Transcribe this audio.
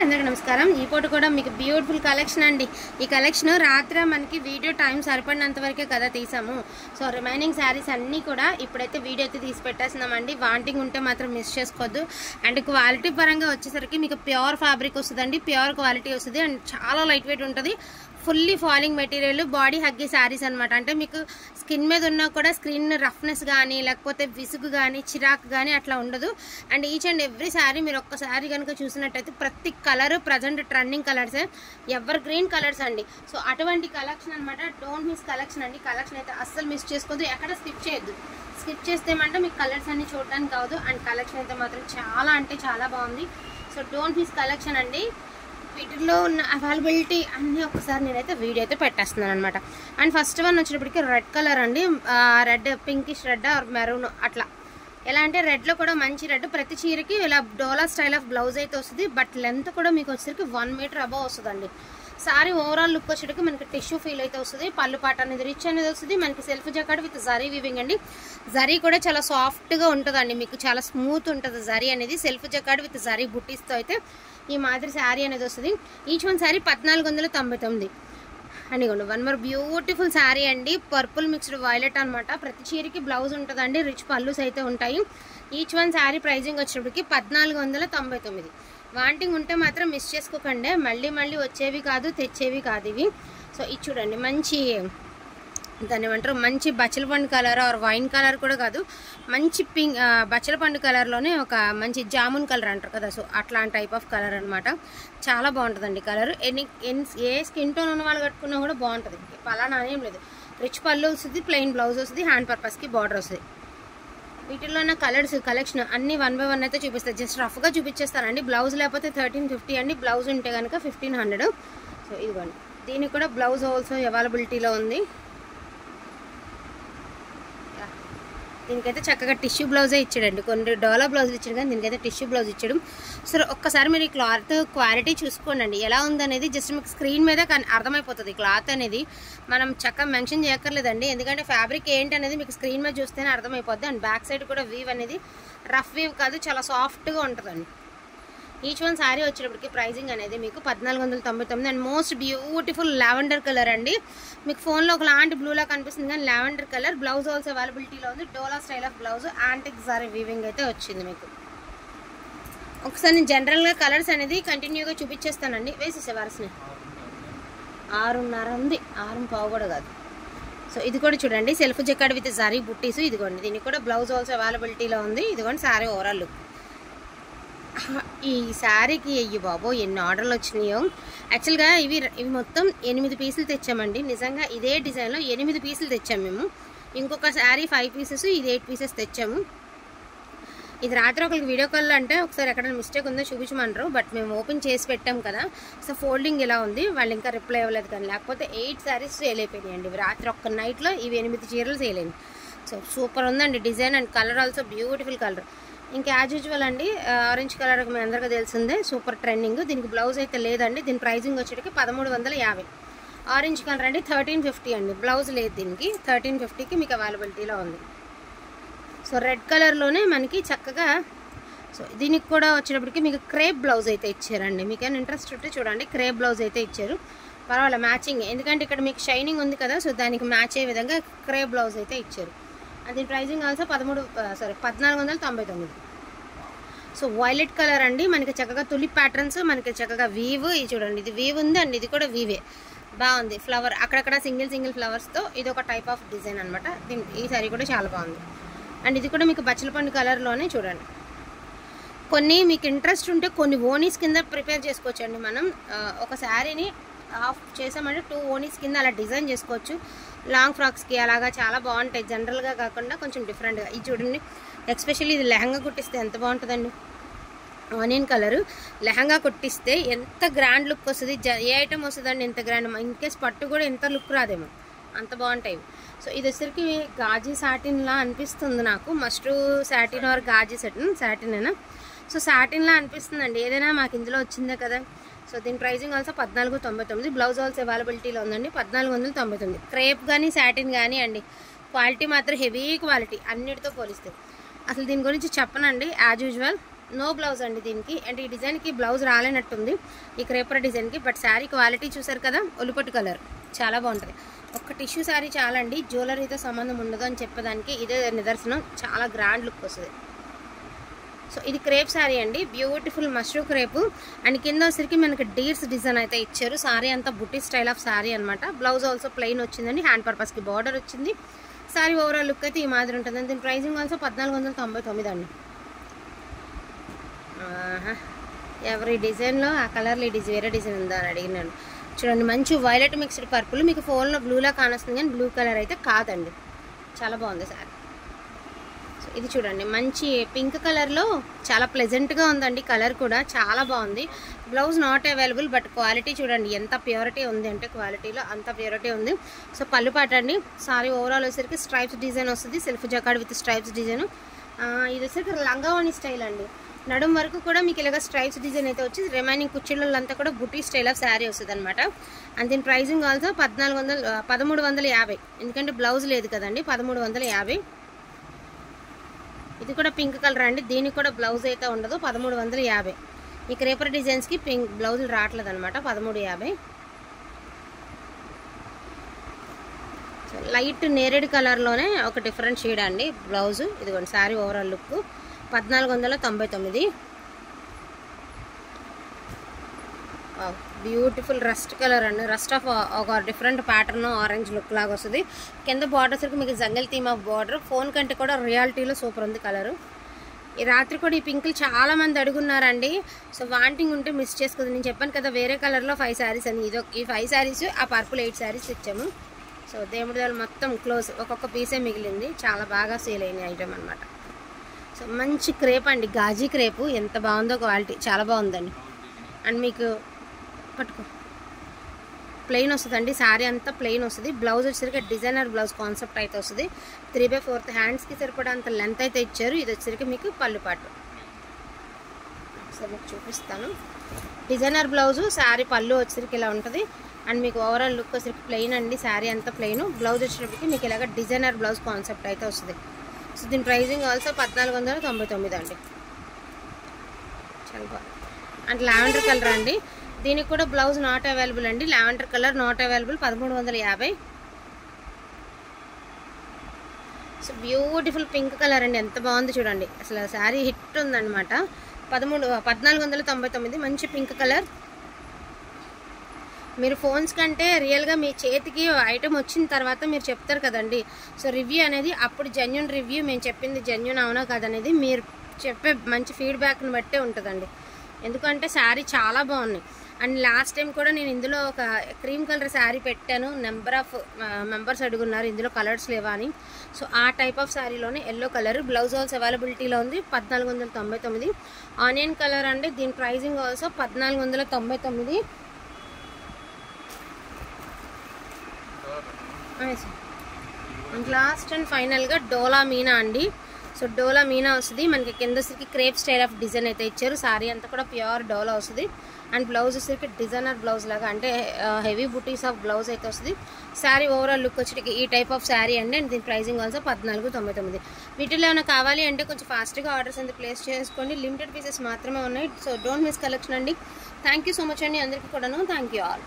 అందరికీ నమస్కారం। ఈ ఫోటో కూడా మీకు బ్యూటిఫుల్ కలెక్షన్ అండి। ఈ కలెక్షన్ రాత్రి మనకి వీడియో టైం సరిపడినంత వరకే కదా తీసాము। సో రిమైనింగ్ శారీస్ అన్నీ కూడా ఇప్పుడైతే వీడియో అయితే తీసి పెట్టేస్తున్నామండి। వాంటింగ్ ఉంటే మాత్రం మిస్ చేసుకోవద్దు। అండ్ క్వాలిటీ పరంగా వచ్చేసరికి మీకు ప్యూర్ ఫ్యాబ్రిక్ వస్తుందండి, ప్యూర్ క్వాలిటీ వస్తుంది అండ్ చాలా లైట్ వెయిట్ ఉంటుంది। Fully falling material, body హగ్గీ saris అనమాట। అంటే మీకు స్కిన్ మీద ఉన్నా కూడా స్క్రీన్ రఫ్నెస్ కానీ లేకపోతే విసుగు కానీ చిరాకు కానీ అట్లా ఉండదు। And each and every sari మీరు ఒక్కసారి కనుక చూసినట్టయితే ప్రతి కలర్ ప్రజెంట్ ట్రెండింగ్ కలర్సే, ఎవర్ గ్రీన్ కలర్స్ అండి। సో అటువంటి కలెక్షన్ అనమాట, డోంట్ మిస్ కలెక్షన్ అండి। కలెక్షన్ అయితే అస్సలు మిస్ చేసుకోవద్దు, ఎక్కడ స్కిప్ చేయొద్దు। స్కిప్ చేస్తే అంటే మీకు కలర్స్ అన్ని చూడడానికి కావద్దు। అండ్ కలెక్షన్ అయితే మాత్రం చాలా అంటే చాలా బాగుంది। సో డోంట్ మిస్ కలెక్షన్ అండి। వీటిలో ఉన్న అవైలబిలిటీ అన్నీ ఒకసారి నేనైతే వీడియో అయితే పెట్టేస్తున్నాను అనమాట। అండ్ ఫస్ట్ వన్ వచ్చేటప్పటికి రెడ్ కలర్ అండి, red pinkish red or maroon అట్లా। ఎలా అంటే రెడ్లో కూడా మంచి రెడ్, ప్రతి చీరకి ఇలా డోలా స్టైల్ ఆఫ్ బ్లౌజ్ అయితే వస్తుంది। బట్ లెంత్ కూడా మీకు వచ్చేసరికి 1 మీటర్ అబవ్ వస్తుందండి। సారీ ఓవరాల్ లుక్ వచ్చేటికి మనకి టిష్యూ ఫీల్ అయితే వస్తుంది। పళ్ళు పాట అనేది రిచ్ అనేది వస్తుంది। మనకి self jacquard with zari weaving అండి। జరీ కూడా చాలా సాఫ్ట్గా ఉంటుందండి, మీకు చాలా స్మూత్ ఉంటుంది జరీ అనేది। సెల్ఫ్ జకాడ్ విత్ జరీ బుట్టీస్తో అయితే ఈ మాదిరి శారీ అనేది వస్తుంది। ఈచ్ వన్ శారీ 1499 అండి। వన్ మోర్ బ్యూటిఫుల్ శారీ అండి, పర్పుల్ మిక్స్డ్ వైలెట్ అనమాట। ప్రతి చీరకి బ్లౌజ్ ఉంటుందండి, రిచ్ పళ్ళుస్ అయితే ఉంటాయి। ఈచ్ వన్ శారీ ప్రైజింగ్ వచ్చేటప్పటికి 1499। వాంటింగ్ ఉంటే మాత్రం మిస్ చేసుకోకండి, మళ్ళీ మళ్ళీ వచ్చేవి కాదు, తెచ్చేవి కాదు ఇవి। సో ఇది చూడండి, మంచి దాన్ని ఏమంటారు, మంచి బచ్చల పండు కలర్ ఆర్ వైన్ కలర్ కూడా కాదు, మంచి పింక్ బచ్చల పండు కలర్లోనే ఒక మంచి జామున్ కలర్ అంటారు కదా, సో అట్లాంటి టైప్ ఆఫ్ కలర్ అనమాట। చాలా బాగుంటుందండి కలర్। ఏ స్కిన్ టోన్ ఉన్న వాళ్ళు కట్టుకున్నా కూడా బాగుంటుంది, పలానా ఏం లేదు। రిచ్ పళ్ళు వస్తుంది, ప్లెయిన్ బ్లౌజ్ వస్తుంది, హ్యాండ్ పర్పస్కి బార్డర్ వస్తుంది। వీటిలో ఉన్న కలర్స్ కలెక్షన్ అన్ని 1 by 1 అయితే చూపిస్తాను, జస్ట్ రఫ్గా చూపించేస్తానండి। బ్లౌజ్ లేకపోతే 1350 అండి, బ్లౌజ్ ఉంటే కనుక 1500। సో ఇదిగోండి, దీనికి కూడా బ్లౌజ్ ఆల్సో అవైలబిలిటీలో ఉంది। దీనికైతే చక్కగా టిష్యూ బ్లౌజే ఇచ్చాడండి, కొన్ని డోలా బ్లౌజులు ఇచ్చాడు కానీ దీనికైతే టిష్యూ బ్లౌజ్ ఇచ్చాడు। సో ఒక్కసారి మీరు ఈ క్లాత్ క్వాలిటీ చూసుకోండి ఎలా ఉందనేది, జస్ట్ మీకు స్క్రీన్ మీద అర్థమైపోతుంది। క్లాత్ అనేది మనం చక్కగా మెన్షన్ చేయక్కర్లేదండి, ఎందుకంటే ఫ్యాబ్రిక్ ఏంటి అనేది మీకు స్క్రీన్ మీద చూస్తేనే అర్థమైపోద్ది। అండ్ బ్యాక్ సైడ్ కూడా వీవ్ అనేది రఫ్ వీవ్ కాదు, చాలా సాఫ్ట్గా ఉంటుందండి। ఈచ్ వన్ శారీ వచ్చేటప్పటికి ప్రైజింగ్ అనేది మీకు 1499। And most beautiful lavender colour అండి, మీకు ఫోన్లో ఒకలాంటి బ్లూలా కనిపిస్తుంది కానీ లావెండర్ కలర్। బ్లౌజ్ ఆల్సో అవైలబిలిటీలో ఉంది, డోలా style of blouse, antique zari weaving అయితే వచ్చింది మీకు। ఒకసారి నేను జనరల్గా కలర్స్ అనేది కంటిన్యూగా చూపించేస్తానండి। వేసేసే వరసని 6:30 ఉంది, 6:15 కూడా కాదు। సో ఇది కూడా చూడండి, సెల్ఫ్ జకాడ్ విత్ జరీ బుట్టీస్, ఇదిగోండి దీనికి కూడా బ్లౌజ్ ఆల్సో అవైలబిలిటీలో ఉంది। ఇదిగోండి శారీ ఓవరాల్ లుక్। ఈ శారీకి అయ్యి బాబో ఎన్ని ఆర్డర్లు వచ్చినాయో। యాక్చువల్గా ఇవి మొత్తం 8 పీసులు తెచ్చామండి, నిజంగా ఇదే డిజైన్లో 8 పీసులు తెచ్చాము మేము। ఇంకొక శారీ 5 పీసెస్, ఇది 8 పీసెస్ తెచ్చాము। ఇది రాత్రి ఒకరికి వీడియో కాల్ అంటే ఒకసారి ఎక్కడైనా మిస్టేక్ ఉందో చూపించమన్నారు, బట్ మేము ఓపెన్ చేసి పెట్టాం కదా, సో ఫోల్డింగ్ ఇలా ఉంది, వాళ్ళు ఇంకా రిప్లై ఇవ్వలేదు కానీ, లేకపోతే 8 శారీస్ సేల్ అయిపోయినాయండి రాత్రి ఒక్క నైట్లో। ఇవి 8 చీరలు సేల్ అయింది। సో సూపర్ ఉందండి design, and colour also beautiful colour. ఇంకా యాజ్ యూజువల్ అండి, ఆరెంజ్ కలర్ మీ అందరికీ తెలిసిందే, సూపర్ ట్రెండింగ్। దీనికి బ్లౌజ్ అయితే లేదండి, దీని ప్రైజింగ్ వచ్చేటికి 1350। ఆరెంజ్ కలర్ అండి 1350 అండి, బ్లౌజ్ లేదు దీనికి, 1350కి మీకు అవైలబిలిటీలో ఉంది। సో రెడ్ కలర్లోనే మనకి చక్కగా, సో దీనికి కూడా వచ్చేటప్పటికి మీకు క్రేప్ బ్లౌజ్ అయితే ఇచ్చారండి। మీకేమైనా ఇంట్రెస్ట్ ఉంటే చూడండి, క్రేప్ బ్లౌజ్ అయితే ఇచ్చారు, పర్వాలేదు మ్యాచింగ్, ఎందుకంటే ఇక్కడ మీకు షైనింగ్ ఉంది కదా, సో దానికి మ్యాచ్ అయ్యే విధంగా క్రేప్ బ్లౌజ్ అయితే ఇచ్చారు। దీని pricing also 1499। So violet colour అండి, మనకి చక్కగా తులిప్ ప్యాటర్న్స్, మనకి చక్కగా వీవ్, ఇది చూడండి ఇది వీవ్ ఉంది అండ్ ఇది కూడా వీవే బాగుంది। ఫ్లవర్ అక్కడక్కడ సింగిల్ ఫ్లవర్స్తో ఇది ఒక టైప్ ఆఫ్ డిజైన్ అనమాట। ఈ సారీ కూడా చాలా బాగుంది। అండ్ ఇది కూడా మీకు బచ్చల పండు కలర్లోనే చూడండి। కొన్ని మీకు ఇంట్రెస్ట్ ఉంటే కొన్ని ఓనీస్ కింద ప్రిపేర్ చేసుకోవచ్చండి మనం। ఒక శారీని హాఫ్ చేసామంటే 2 ఓనీస్ కింద అలా డిజైన్ చేసుకోవచ్చు, లాంగ్ ఫ్రాక్స్కి అలాగా చాలా బాగుంటాయి, జనరల్గా కాకుండా కొంచెం డిఫరెంట్గా। ఇది చూడండి, ఎస్పెషల్లీ ఇది లెహంగా కుట్టిస్తే ఎంత బాగుంటుందండి, ఆనియన్ కలరు లెహంగా కుట్టిస్తే ఎంత గ్రాండ్ లుక్ వస్తుంది, ఏ ఐటమ్ వస్తుందండి ఇంత గ్రాండ్, ఇన్కేస్ పట్టు కూడా ఎంత లుక్ రాదేమో, అంత బాగుంటాయి। సో ఇది వచ్చరికి గాజీ సాటిన్లా అనిపిస్తుంది నాకు, must satin or gaji satin అయినా, సో సాటిన్లా అనిపిస్తుందండి, ఏదైనా మాకు ఇందులో వచ్చిందే కదా। సో దీని ప్రైజింగ్ ఆల్సో 1499, బ్లౌజ్ ఆల్సో అవైలబిలిటీలో ఉందండి, 1499। క్రేప్ కానీ సాటిన్ కానీ అండి, క్వాలిటీ మాత్రం హెవీ క్వాలిటీ అన్నిటితో పోలిస్తే, అసలు దీని గురించి చెప్పనండి, యాజ్ యూజువల్ నో బ్లౌజ్ అండి దీనికి. అంటే ఈ డిజైన్కి బ్లౌజ్ రాలేనట్టుంది ఈ క్రేపర్ డిజైన్కి. బట్ శారీ క్వాలిటీ చూసారు కదా, ఒలిపొట్టు కలర్ చాలా బాగుంటుంది. ఒక్క టిష్యూ శారీ చాలండి, జ్యువెలరీతో సంబంధం ఉండదు అని చెప్పడానికి ఇదే నిదర్శనం. చాలా గ్రాండ్ లుక్ వస్తుంది. సో ఇది క్రేప్ శారీ అండి, బ్యూటిఫుల్ మష్రూ క్రేపు. అండ్ కింద వచ్చరికి మనకి డీర్స్ డిజైన్ అయితే ఇచ్చారు. శారీ అంతా బుట్టి స్టైల్ ఆఫ్ శారీ అనమాట. బ్లౌజ్ ఆల్సో ప్లెయిన్ వచ్చిందండి, హ్యాండ్ పర్పస్కి బార్డర్ వచ్చింది. శారీ ఓవరాల్ లుక్ అయితే ఈ మాదిరి ఉంటుంది. దీని ప్రైజింగ్ ఆల్సో 1499 అండి. ఎవరి డిజైన్లో ఆ కలర్లో ఈ వేరే డిజైన్ ఉందా అని అడిగినాను. చూడండి, మంచి వైలెట్ మిక్స్డ్ పర్పుల్. మీకు ఫోన్లో బ్లూలా కానొస్తుంది కానీ బ్లూ కలర్ అయితే కాదండి. చాలా బాగుంది శారీ. సో ఇది చూడండి, మంచి పింక్ కలర్లో చాలా ప్లెజెంట్గా ఉందండి. కలర్ కూడా చాలా బాగుంది. Blouse not available, but quality చూడండి ఎంత ప్యూరిటీ ఉంది అంటే క్వాలిటీలో అంత ప్యూరిటీ ఉంది. సో పళ్ళు పాట అండి. సారీ ఓవరాల్ వచ్చేసరికి స్ట్రైప్స్ డిజైన్ వస్తుంది, self jacquard with stripes design. ఇది వచ్చేసరికి లంగావణి స్టైల్ అండి. నడుం వరకు కూడా మీకు ఇలాగ స్ట్రైప్స్ డిజైన్ అయితే వచ్చి రిమైనింగ్ కుర్చీలంతా కూడా బుటీ స్టైల్ ఆఫ్ శారీ వస్తుంది అనమాట. అండ్ దీని ప్రైజింగ్ ఆల్సో 1350. ఎందుకంటే బ్లౌజ్ లేదు కదండి, 1350. ఇది కూడా పింక్ కలర్ అండి, దీనికి కూడా బ్లౌజ్ అయితే ఉండదు, 1350. ఈ క్రేపర్ డిజైన్స్కి పింక్ బ్లౌజులు రావట్లేదు అనమాట, 1350. లైట్ నేరేడ్ కలర్లోనే ఒక డిఫరెంట్ షేడ్ అండి బ్లౌజు. ఇదిగోండి sari overall look 1499. Beautiful rust colour అండి. రస్ట్ ఆఫ్ ఒక డిఫరెంట్ ప్యాటర్న్ ఆరెంజ్ లుక్ లాగా వస్తుంది. కింద బార్డర్ సరికి మీకు జంగల్ థీమ్ ఆఫ్ బార్డర్. ఫోన్ కంటే కూడా రియాలిటీలో సూపర్ ఉంది కలరు. ఈ రాత్రి కూడా ఈ పింకులు చాలా మంది అడుగున్నారండి. సో వాంటింగ్ ఉంటే మిస్ చేసుకోదు. నేను చెప్పాను కదా వేరే కలర్లో 5 శారీస్ అని. ఈ 5 శారీస్, ఆ పర్పుల్ 8 శారీస్ ఇచ్చాము. సో దేవుడి దాని మొత్తం క్లోజ్, ఒక్కొక్క పీసే మిగిలింది. చాలా బాగా సేల్ అయిన ఐటమ్ అనమాట. సో మంచి క్రేప్ అండి, గాజీ క్రేపు. ఎంత బాగుందో క్వాలిటీ, చాలా బాగుందండి. అండ్ మీకు పట్టుకో ప్లెయిన్ వస్తుందండి, శారీ అంతా ప్లెయిన్ వస్తుంది. బ్లౌజ్ వచ్చేసరికి డిజైనర్ బ్లౌజ్ కాన్సెప్ట్ అయితే వస్తుంది. 3/4 హ్యాండ్స్కి సరిపడా అంత లెంత్ అయితే ఇచ్చారు. ఇది వచ్చేసరికి మీకు పళ్ళు పాటు. ఒకసారి మీకు చూపిస్తాను. డిజైనర్ బ్లౌజు, శారీ పళ్ళు వచ్చేసరికి ఇలా ఉంటుంది. అండ్ మీకు ఓవరాల్ లుక్ వచ్చేసరికి ప్లెయిన్ అండి, శారీ అంతా ప్లెయిన్. బ్లౌజ్ వచ్చేటప్పటికి మీకు ఇలాగ డిజైనర్ బ్లౌజ్ కాన్సెప్ట్ అయితే వస్తుంది. సో దీని ప్రైజింగ్ ఆల్సో 1499 అండి. చాలా బాగుంది. అండ్ లావెండర్ కలర్ అండి, దీనికి కూడా బ్లౌజ్ నాట్ అవైలబుల్ అండి. Lavender colour not available, 1350. So beautiful pink colour అండి, ఎంత బాగుంది చూడండి. అసలు శారీ హిట్ ఉందన్నమాట. 1499. మంచి పింక్ కలర్. మీరు ఫోన్స్ కంటే రియల్గా మీ చేతికి ఐటమ్ వచ్చిన తర్వాత మీరు చెప్తారు కదండి. సో రివ్యూ అనేది అప్పుడు జెన్యూన్ రివ్యూ, మేము చెప్పింది జెన్యూన్ అవునా కాదనేది మీరు చెప్పే మంచి ఫీడ్బ్యాక్ని బట్టే ఉంటుందండి. ఎందుకంటే శారీ చాలా బాగున్నాయి. అండ్ లాస్ట్ టైం కూడా నేను ఇందులో ఒక క్రీమ్ కలర్ శారీ పెట్టాను. నెంబర్ ఆఫ్ మెంబర్స్ అడుగున్నారు ఇందులో కలర్స్ లేవా అని. సో ఆ టైప్ ఆఫ్ శారీలోనే ఎల్లో కలర్. బ్లౌజ్ ఆల్సో అవైలబిలిటీలో ఉంది, 1499. ఆనియన్ కలర్ అండి, దీని ప్రైజింగ్ ఆల్సో 1499. లాస్ట్ అండ్ ఫైనల్గా డోలా మీనా అండి. సో డోలా మీనా వస్తుంది మనకి. కింద వచ్చరికి క్రేప్ స్టైల్ ఆఫ్ డిజైన్ అయితే ఇచ్చారు. శారీ అంతా కూడా ప్యూర్ డోలా వస్తుంది. అండ్ బ్లౌజ్ వచ్చరికి డిజైనర్ బ్లౌజ్ లాగా, అంటే హెవీ బుటీస్ ఆఫ్ బ్లౌజ్ అయితే వస్తుంది. శారీ ఓవరాల్ లుక్ వచ్చి ఈ టైప్ ఆఫ్ శారీ అండి. అండ్ దీని ప్రైజింగ్ ఆల్సో 1499. వీటిలో ఏమైనా కావాలి అంటే కొంచెం ఫాస్ట్గా ఆర్డర్స్ అనేది ప్లేస్ చేసుకోండి. లిమిటెడ్ పీసెస్ మాత్రమే ఉన్నాయి. సో డోంట్ మిస్ కలెక్షన్ అండి. థ్యాంక్ యూ సో మచ్ అండి అందరికీ కూడాను. Thank you all.